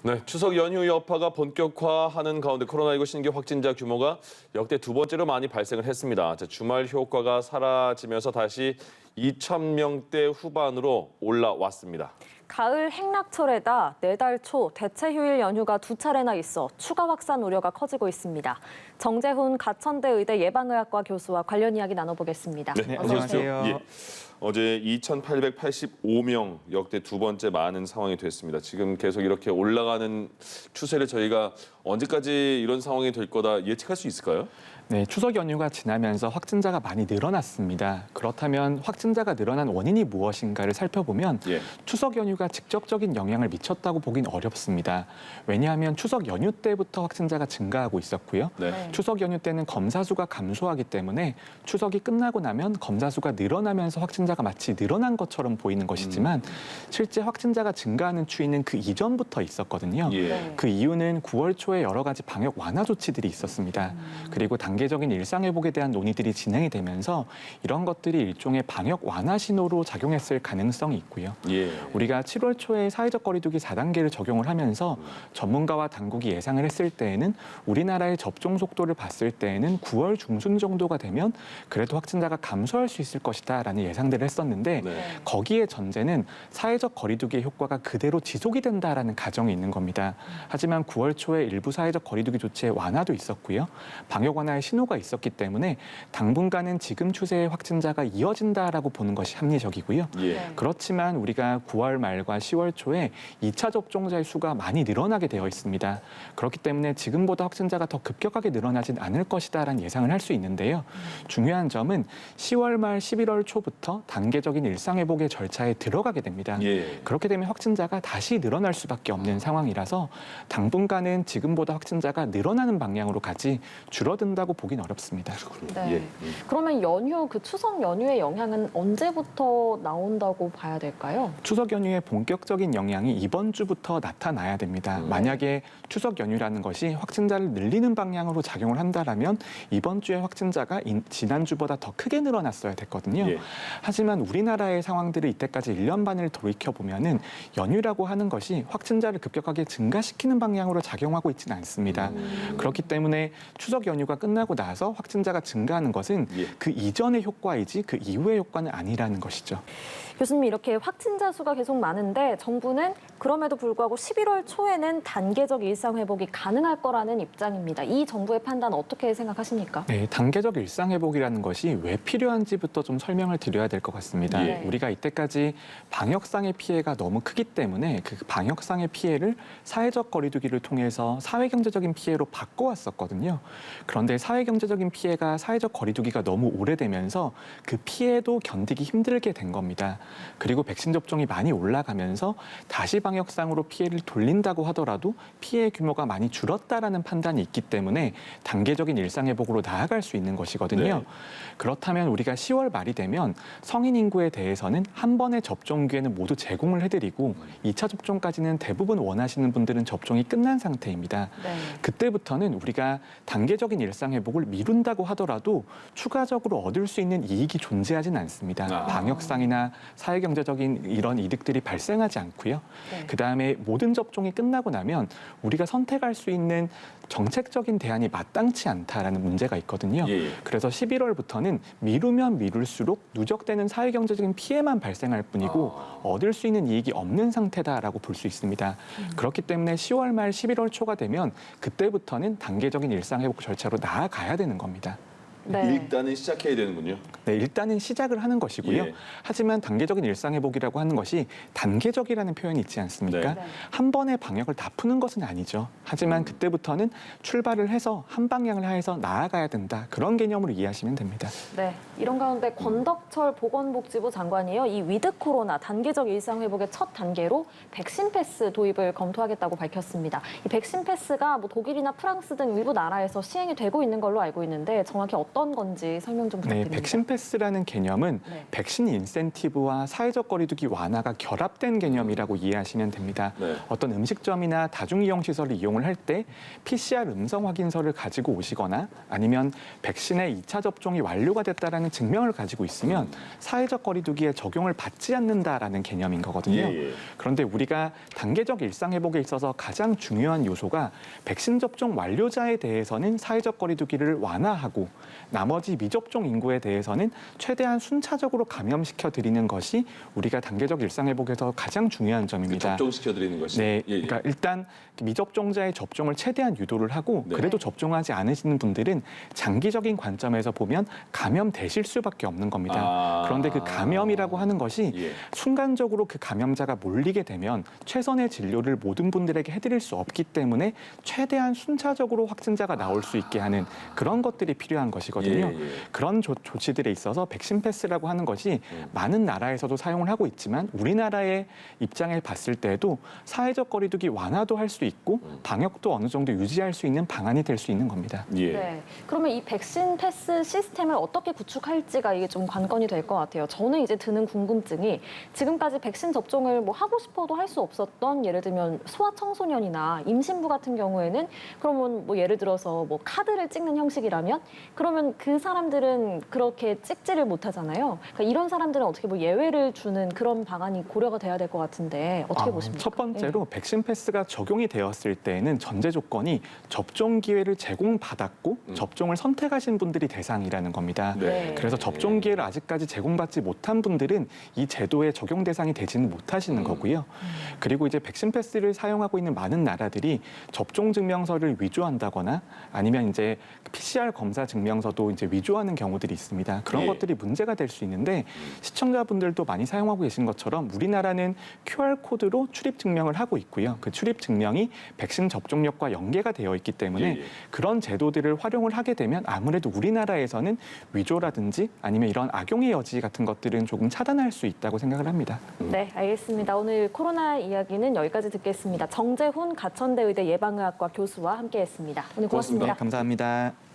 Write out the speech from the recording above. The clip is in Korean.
네, 추석 연휴 여파가 본격화하는 가운데 코로나19 신규 확진자 규모가 역대 두 번째로 많이 발생을 했습니다. 주말 효과가 사라지면서 다시 2,000명대 후반으로 올라왔습니다. 가을 행락철에다 내달 초 대체 휴일 연휴가 두 차례나 있어 추가 확산 우려가 커지고 있습니다. 정재훈 가천대 의대 예방의학과 교수와 관련 이야기 나눠보겠습니다. 네, 안녕하세요. 예. 어제 2,885명 역대 두 번째 많은 상황이 됐습니다. 지금 계속 이렇게 올라가는 추세를 저희가 언제까지 이런 상황이 될 거다 예측할 수 있을까요? 네, 추석 연휴가 지나면서 확진자가 많이 늘어났습니다. 그렇다면 확진자가 늘어난 원인이 무엇인가를 살펴보면 예. 추석 연휴가 직접적인 영향을 미쳤다고 보긴 어렵습니다. 왜냐하면 추석 연휴 때부터 확진자가 증가하고 있었고요. 네. 추석 연휴 때는 검사 수가 감소하기 때문에 추석이 끝나고 나면 검사 수가 늘어나면서 확진자가 마치 늘어난 것처럼 보이는 것이지만 실제 확진자가 증가하는 추이는 그 이전부터 있었거든요. 예. 네. 그 이유는 9월 초에 여러 가지 방역 완화 조치들이 있었습니다. 그리고 단계적인 일상회복에 대한 논의들이 진행이 되면서 이런 것들이 일종의 방역 완화 신호로 작용했을 가능성이 있고요. 예. 우리가 7월 초에 사회적 거리두기 4단계를 적용을 하면서 전문가와 당국이 예상을 했을 때에는 우리나라의 접종 속도를 봤을 때에는 9월 중순 정도가 되면 그래도 확진자가 감소할 수 있을 것이다라는 예상들을 했었는데 네. 거기에 전제는 사회적 거리두기의 효과가 그대로 지속이 된다라는 가정이 있는 겁니다. 하지만 9월 초에 일부 사회적 거리두기 조치의 완화도 있었고요. 방역 완화의 신호가 있었기 때문에 당분간은 지금 추세의 확진자가 이어진다라고 보는 것이 합리적이고요. 예. 네. 그렇지만 우리가 9월 말과 10월 초에 2차 접종자의 수가 많이 늘어나게 되어 있습니다. 그렇기 때문에 지금보다 확진자가 더 급격하게 늘어나진 않을 것이다라는 예상을 할 수 있는데요. 중요한 점은 10월 말 11월 초부터 단계적인 일상회복의 절차에 들어가게 됩니다. 예. 그렇게 되면 확진자가 다시 늘어날 수밖에 없는 상황이라서 당분간은 지금보다 확진자가 늘어나는 방향으로 가지 줄어든다고 보긴 어렵습니다. 네. 예. 그러면 연휴, 그 추석 연휴의 영향은 언제부터 나온다고 봐야 될까요? 추석 연휴의 본격적인 영향이 이번 주부터 나타나야 됩니다. 만약에 추석 연휴라는 것이 확진자를 늘리는 방향으로 작용을 한다라면 이번 주에 확진자가 지난주보다 더 크게 늘어났어야 됐거든요. 예. 하지만 우리나라의 상황들을 이때까지 1년 반을 돌이켜보면은 연휴라고 하는 것이 확진자를 급격하게 증가시키는 방향으로 작용하고 있지는 않습니다. 그렇기 때문에 추석 연휴가 끝나고 나서 확진자가 증가하는 것은 예. 그 이전의 효과이지 그 이후의 효과는 아니라는 것이죠. 교수님, 이렇게 확진자 수가 계속 많은데 정부는 그럼에도 불구하고 11월 초에는 단계적 일상 회복이 가능할 거라는 입장입니다. 이 정부의 판단 어떻게 생각하십니까? 네, 단계적 일상 회복이라는 것이 왜 필요한지부터 좀 설명을 드려야 될 것 같습니다. 예. 우리가 이때까지 방역상의 피해가 너무 크기 때문에 그 방역상의 피해를 사회적 거리두기를 통해서 사회경제적인 피해로 바꿔왔었거든요. 그런데 사회경제적인 피해가 사회적 거리두기가 너무 오래되면서 그 피해도 견디기 힘들게 된 겁니다. 그리고 백신 접종이 많이 올라가면서 다시 방역상으로 피해를 돌린다고 하더라도 피해 규모가 많이 줄었다라는 판단이 있기 때문에 단계적인 일상회복으로 나아갈 수 있는 것이거든요. 네. 그렇다면 우리가 10월 말이 되면 성인 인구에 대해서는 한 번의 접종 기회는 모두 제공을 해드리고 2차 접종까지는 대부분 원하시는 분들은 접종이 끝난 상태입니다. 네. 그때부터는 우리가 단계적인 일상회복을 미룬다고 하더라도 추가적으로 얻을 수 있는 이익이 존재하진 않습니다. 아. 방역상이나 사회경제적인 이런 이득들이 발생하지 않고요. 네. 그다음에 모든 접종이 끝나고 나면 우리가 선택할 수 있는 정책적인 대안이 마땅치 않다라는 문제가 있거든요. 예. 그래서 11월부터는 미루면 미룰수록 누적되는 사회경제적인 피해만 발생할 뿐이고 얻을 수 있는 이익이 없는 상태다라고 볼 수 있습니다. 그렇기 때문에 10월 말 11월 초가 되면 그때부터는 단계적인 일상회복 절차로 나아가야 되는 겁니다. 네. 일단은 시작해야 되는군요. 네, 일단은 시작을 하는 것이고요. 예. 하지만 단계적인 일상회복이라고 하는 것이 단계적이라는 표현이 있지 않습니까? 네. 한 번에 방역을 다 푸는 것은 아니죠. 하지만 그때부터는 출발을 해서 한 방향을 하여서 나아가야 된다. 그런 개념으로 이해하시면 됩니다. 네, 이런 가운데 권덕철 보건복지부 장관이요, 이 위드 코로나 단계적 일상 회복의 첫 단계로 백신 패스 도입을 검토하겠다고 밝혔습니다. 이 백신 패스가 뭐 독일이나 프랑스 등 일부 나라에서 시행이 되고 있는 걸로 알고 있는데 정확히 어떤 어떤 건지 설명 좀 네, 부탁드립니다. 백신 패스라는 개념은 네. 백신 인센티브와 사회적 거리두기 완화가 결합된 개념이라고 이해하시면 됩니다. 네. 어떤 음식점이나 다중이용 시설을 이용을 할 때 PCR 음성 확인서를 가지고 오시거나 아니면 백신의 2차 접종이 완료가 됐다라는 증명을 가지고 있으면 사회적 거리두기에 적용을 받지 않는다라는 개념인 거거든요. 예. 그런데 우리가 단계적 일상 회복에 있어서 가장 중요한 요소가 백신 접종 완료자에 대해서는 사회적 거리두기를 완화하고 나머지 미접종 인구에 대해서는 최대한 순차적으로 감염시켜 드리는 것이 우리가 단계적 일상 회복에서 가장 중요한 점입니다. 접종시켜드리는 것이. 네, 예, 예. 그러니까 일단 미접종자의 접종을 최대한 유도를 하고 네. 그래도 접종하지 않으시는 분들은 장기적인 관점에서 보면 감염되실 수밖에 없는 겁니다. 아. 그런데 그 감염이라고 하는 것이 예. 순간적으로 그 감염자가 몰리게 되면 최선의 진료를 모든 분들에게 해드릴 수 없기 때문에 최대한 순차적으로 확진자가 나올 수 있게 하는 그런 것들이 필요한 것이거든요. 예, 예. 그런 조치들에 있어서 백신 패스라고 하는 것이 많은 나라에서도 사용을 하고 있지만 우리나라의 입장에 봤을 때도 사회적 거리두기 완화도 할 수 있고 방역도 어느 정도 유지할 수 있는 방안이 될 수 있는 겁니다. 예. 네. 그러면 이 백신 패스 시스템을 어떻게 구축할지가 이게 좀 관건이 될 것 같아요. 저는 이제 드는 궁금증이 지금까지 백신 접종을 뭐 하고 싶어도 할 수 없었던 예를 들면 소아청소년이나 임신부 같은 경우에는 그러면 뭐 예를 들어서 뭐 카드를 찍는 형식이라면 그러면 그 사람들은 그렇게 찍지를 못하잖아요. 그러니까 이런 사람들은 어떻게 뭐 예외를 주는 그런 방안이 고려가 돼야 될 것 같은데 어떻게 보십니까? 첫 번째로 백신 패스가 적용이 되었을 때에는 전제 조건이 접종 기회를 제공받았고 접종을 선택하신 분들이 대상이라는 겁니다. 네. 그래서 접종 기회를 아직까지 제공받지 못한 분들은 이 제도의 적용 대상이 되지는 못하시는 거고요. 그리고 이제 백신 패스를 사용하고 있는 많은 나라들이 접종 증명서를 위조한다거나 아니면 이제 PCR 검사 증명서도 이제 위조하는 경우들이 있습니다. 그런 예. 것들이 문제가 될 수 있는데 시청자분들도 많이 사용하고 계신 것처럼 우리나라는 QR 코드로 출입 증명을 하고 있고요. 그 출입 증명이 백신 접종력과 연계가 되어 있기 때문에 예, 예. 그런 제도들을 활용을 하게 되면 아무래도 우리나라에서는 위조라든지 아니면 이런 악용의 여지 같은 것들은 조금 차단할 수 있다고 생각을 합니다. 네, 알겠습니다. 오늘 코로나 이야기는 여기까지 듣겠습니다. 정재훈 가천대 의대 예방의학과 교수와 함께했습니다. 오늘 고맙습니다. 감사합니다.